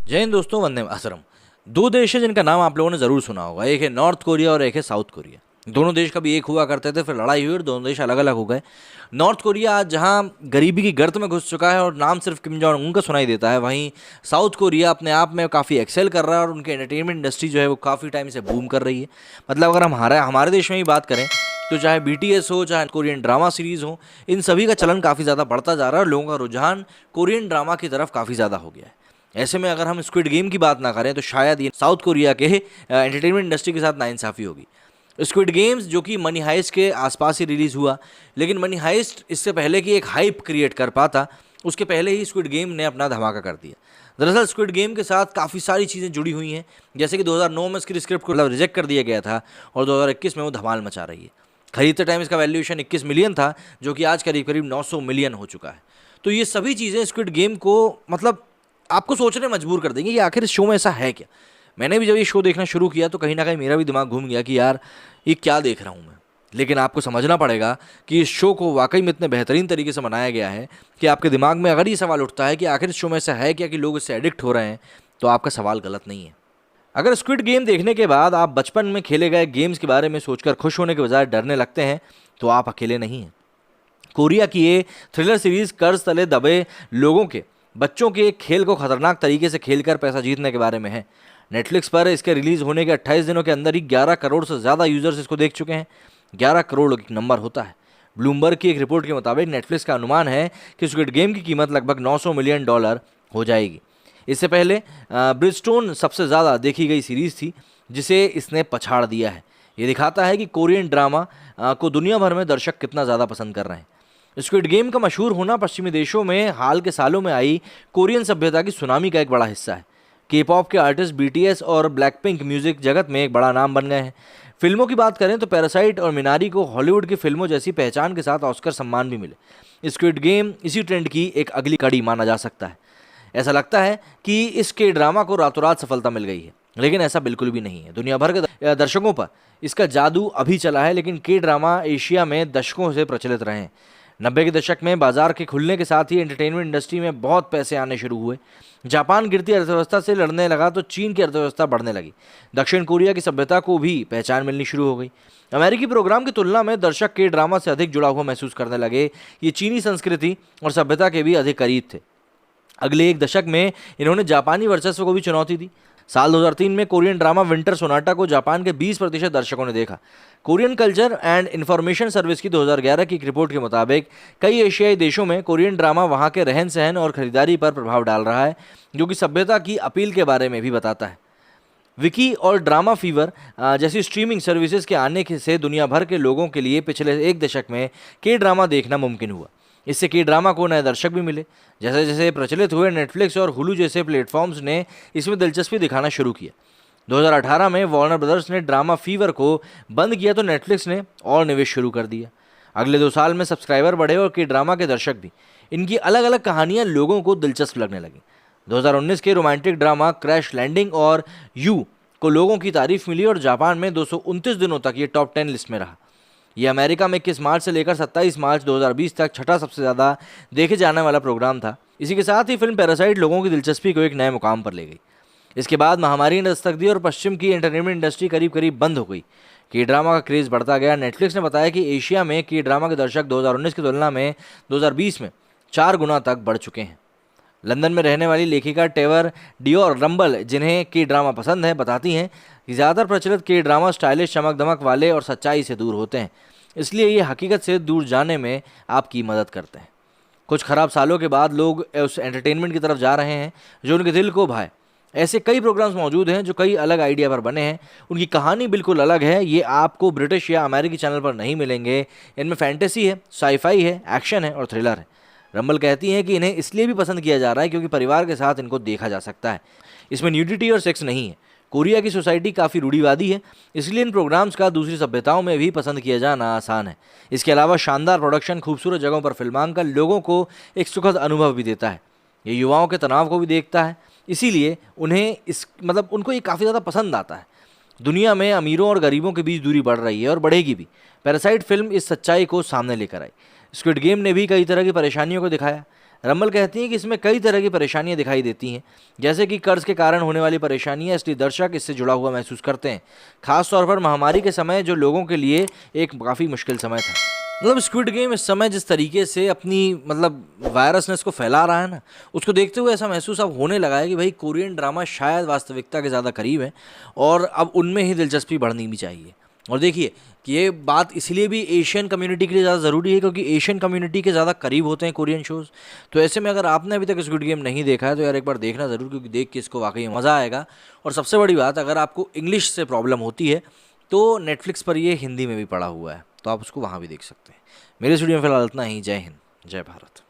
जय हिंद दोस्तों, वंदे मातरम। दो देश हैं जिनका नाम आप लोगों ने ज़रूर सुना होगा। एक है नॉर्थ कोरिया और एक है साउथ कोरिया। दोनों देश कभी एक हुआ करते थे, फिर लड़ाई हुई और दोनों देश अलग अलग हो गए। नॉर्थ कोरिया आज जहां गरीबी की गर्त में घुस चुका है और नाम सिर्फ किम जोंग उन का सुनाई देता है, वहीं साउथ कोरिया अपने आप में काफ़ी एक्सेल कर रहा है और उनकी एंटरटेनमेंट इंडस्ट्री जो है वो काफ़ी टाइम से बूम कर रही है। मतलब अगर हम हमारे देश में ही बात करें तो चाहे BTS हो, चाहे कोरियन ड्रामा सीरीज़ हो, इन सभी का चलन काफ़ी ज़्यादा बढ़ता जा रहा है और लोगों का रुझान कोरियन ड्रामा की तरफ काफ़ी ज़्यादा हो गया है। ऐसे में अगर हम स्क्विड गेम की बात ना करें तो शायद ये साउथ कोरिया के एंटरटेनमेंट इंडस्ट्री के साथ नाइंसाफ़ी होगी। स्क्विड गेम्स जो कि मनी हाइस्ट के आसपास ही रिलीज़ हुआ, लेकिन मनी हाइस्ट इससे पहले कि एक हाइप क्रिएट कर पाता, उसके पहले ही स्क्विड गेम ने अपना धमाका कर दिया। दरअसल स्क्विड गेम के साथ काफ़ी सारी चीज़ें जुड़ी हुई हैं, जैसे कि 2009 में इसकी स्क्रिप्ट को रिजेक्ट कर दिया गया था और 2021 में वो धमाल मचा रही है। खरीदते टाइम इसका वैल्यूएशन 21 मिलियन था, जो कि आज करीब करीब 900 मिलियन हो चुका है। तो ये सभी चीज़ें स्क्विड गेम को मतलब आपको सोचने मजबूर कर देंगे कि आखिर इस शो में ऐसा है क्या। मैंने भी जब ये शो देखना शुरू किया तो कहीं ना कहीं मेरा भी दिमाग घूम गया कि यार ये क्या देख रहा हूँ मैं। लेकिन आपको समझना पड़ेगा कि इस शो को वाकई में इतने बेहतरीन तरीके से बनाया गया है कि आपके दिमाग में अगर ये सवाल उठता है कि आखिर इस शो में ऐसा है क्या कि लोग इससे एडिक्ट हो रहे हैं, तो आपका सवाल गलत नहीं है। अगर स्क्विड गेम देखने के बाद आप बचपन में खेले गए गेम्स के बारे में सोचकर खुश होने के बजाय डरने लगते हैं, तो आप अकेले नहीं हैं। कोरिया की ये थ्रिलर सीरीज कर्ज तले दबे लोगों के बच्चों के एक खेल को खतरनाक तरीके से खेलकर पैसा जीतने के बारे में है। नेटफ्लिक्स पर इसके रिलीज होने के 28 दिनों के अंदर ही 11 करोड़ से ज़्यादा यूजर्स इसको देख चुके हैं। 11 करोड़ एक नंबर होता है। ब्लूमबर्ग की एक रिपोर्ट के मुताबिक नेटफ्लिक्स का अनुमान है कि स्क्विड गेम की कीमत लगभग $900 मिलियन हो जाएगी। इससे पहले ब्रिजस्टोन सबसे ज़्यादा देखी गई सीरीज़ थी, जिसे इसने पछाड़ दिया है। ये दिखाता है कि कोरियन ड्रामा को दुनिया भर में दर्शक कितना ज़्यादा पसंद कर रहे हैं। स्क्विड गेम का मशहूर होना पश्चिमी देशों में हाल के सालों में आई कोरियन सभ्यता की सुनामी का एक बड़ा हिस्सा है। K-पॉप के आर्टिस्ट BTS और ब्लैकपिंक म्यूजिक जगत में एक बड़ा नाम बन गए हैं। फिल्मों की बात करें तो पैरासाइट और मिनारी को हॉलीवुड की फिल्मों जैसी पहचान के साथ ऑस्कर सम्मान भी मिले। स्क्विड गेम इसी ट्रेंड की एक अगली कड़ी माना जा सकता है। ऐसा लगता है कि इस के ड्रामा को रातों रात सफलता मिल गई है, लेकिन ऐसा बिल्कुल भी नहीं है। दुनिया भर के दर्शकों पर इसका जादू अभी चला है, लेकिन के ड्रामा एशिया में दशकों से प्रचलित रहे हैं। 90 के दशक में बाजार के खुलने के साथ ही एंटरटेनमेंट इंडस्ट्री में बहुत पैसे आने शुरू हुए। जापान गिरती अर्थव्यवस्था से लड़ने लगा तो चीन की अर्थव्यवस्था बढ़ने लगी। दक्षिण कोरिया की सभ्यता को भी पहचान मिलनी शुरू हो गई। अमेरिकी प्रोग्राम की तुलना में दर्शक के ड्रामा से अधिक जुड़ा हुआ महसूस करने लगे। ये चीनी संस्कृति और सभ्यता के भी अधिक करीब थे। अगले एक दशक में इन्होंने जापानी वर्चस्व को भी चुनौती दी। साल 2003 में कोरियन ड्रामा विंटर सोनाटा को जापान के 20% दर्शकों ने देखा। Korean culture and information service की 2011 की एक रिपोर्ट के मुताबिक कई एशियाई देशों में कोरियन ड्रामा वहां के रहन सहन और खरीदारी पर प्रभाव डाल रहा है, जो कि सभ्यता की अपील के बारे में भी बताता है। विकी और ड्रामा फीवर जैसी स्ट्रीमिंग सर्विसेज के आने से दुनिया भर के लोगों के लिए पिछले एक दशक में के ड्रामा देखना मुमकिन हुआ। इससे के ड्रामा को नए दर्शक भी मिले। जैसे जैसे प्रचलित हुए, नेटफ्लिक्स और हुलू जैसे प्लेटफॉर्म्स ने इसमें दिलचस्पी दिखाना शुरू किया। 2018 में वार्नर ब्रदर्स ने ड्रामा फीवर को बंद किया तो नेटफ्लिक्स ने और निवेश शुरू कर दिया। अगले 2 साल में सब्सक्राइबर बढ़े और के ड्रामा के दर्शक भी। इनकी अलग अलग कहानियां लोगों को दिलचस्प लगने लगी। 2019 के रोमांटिक ड्रामा क्रैश लैंडिंग और यू को लोगों की तारीफ मिली और जापान में 229 दिनों तक ये टॉप 10 लिस्ट में रहा। ये अमेरिका में 21 मार्च से लेकर 27 मार्च 2020 तक छठा सबसे ज़्यादा देखे जाने वाला प्रोग्राम था। इसी के साथ ही फिल्म पैरासाइट लोगों की दिलचस्पी को एक नए मुकाम पर ले गई। इसके बाद महामारी ने दस्तक दी और पश्चिम की एंटरटेनमेंट इंडस्ट्री करीब करीब बंद हो गई। के ड्रामा का क्रेज़ बढ़ता गया। नेटफ्लिक्स ने बताया कि एशिया में के ड्रामा के दर्शक 2019 की तुलना में 2020 में 4 गुना तक बढ़ चुके हैं। लंदन में रहने वाली लेखिका टेवर डियोर रंबल, जिन्हें के ड्रामा पसंद है, बताती हैं कि ज़्यादातर प्रचलित के ड्रामा स्टाइलिश, चमक दमक वाले और सच्चाई से दूर होते हैं, इसलिए ये हकीकत से दूर जाने में आपकी मदद करते हैं। कुछ ख़राब सालों के बाद लोग उस एंटरटेनमेंट की तरफ जा रहे हैं जो उनके दिल को भाए। ऐसे कई प्रोग्राम्स मौजूद हैं जो कई अलग आइडिया पर बने हैं। उनकी कहानी बिल्कुल अलग है। ये आपको ब्रिटिश या अमेरिकी चैनल पर नहीं मिलेंगे। इनमें फैंटेसी है, साईफाई है, एक्शन है और थ्रिलर है। रंबल कहती हैं कि इन्हें इसलिए भी पसंद किया जा रहा है क्योंकि परिवार के साथ इनको देखा जा सकता है। इसमें न्यूडिटी और सेक्स नहीं है। कोरिया की सोसाइटी काफ़ी रूढ़िवादी है, इसलिए इन प्रोग्राम्स का दूसरी सभ्यताओं में भी पसंद किया जाना आसान है। इसके अलावा शानदार प्रोडक्शन, खूबसूरत जगहों पर फिल्मांकन लोगों को एक सुखद अनुभव भी देता है। ये युवाओं के तनाव को भी देखता है, इसीलिए उन्हें उनको ये काफ़ी ज़्यादा पसंद आता है। दुनिया में अमीरों और गरीबों के बीच दूरी बढ़ रही है और बढ़ेगी भी। पैरासाइट फिल्म इस सच्चाई को सामने लेकर आई। स्क्विड गेम ने भी कई तरह की परेशानियों को दिखाया। रंबल कहती हैं कि इसमें कई तरह की परेशानियां दिखाई देती हैं, जैसे कि कर्ज के कारण होने वाली परेशानियां, इसलिए दर्शक इससे जुड़ा हुआ महसूस करते हैं। खास तौर पर महामारी के समय जो लोगों के लिए एक काफ़ी मुश्किल समय था। मतलब स्क्विड गेम इस समय जिस तरीके से अपनी वायरसनेस को फैला रहा है ना, उसको देखते हुए ऐसा महसूस अब होने लगा है कि भाई कोरियन ड्रामा शायद वास्तविकता के ज़्यादा करीब है और अब उनमें ही दिलचस्पी बढ़नी भी चाहिए। और देखिए कि ये बात इसलिए भी एशियन कम्युनिटी के लिए ज़्यादा ज़रूरी है क्योंकि एशियन कम्युनिटी के ज़्यादा करीब होते हैं कोरियन शोज़। तो ऐसे में अगर आपने अभी तक स्क्विड गेम नहीं देखा है तो यार एक बार देखना ज़रूर, क्योंकि देख के इसको वाकई मज़ा आएगा। और सबसे बड़ी बात, अगर आपको इंग्लिश से प्रॉब्लम होती है तो नेटफ्लिक्स पर ये हिंदी में भी पड़ा हुआ है, तो आप उसको वहाँ भी देख सकते हैं। मेरे स्टूडियो में फिलहाल इतना ही। जय हिंद, जय भारत।